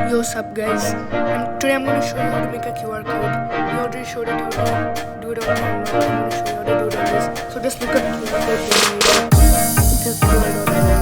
Yo, what's up, guys? And today I'm going to show you how to make a QR code. We already showed it how to do it on camera. I'm going to show you how to do it on this. So just look at the QR code here. Just do it on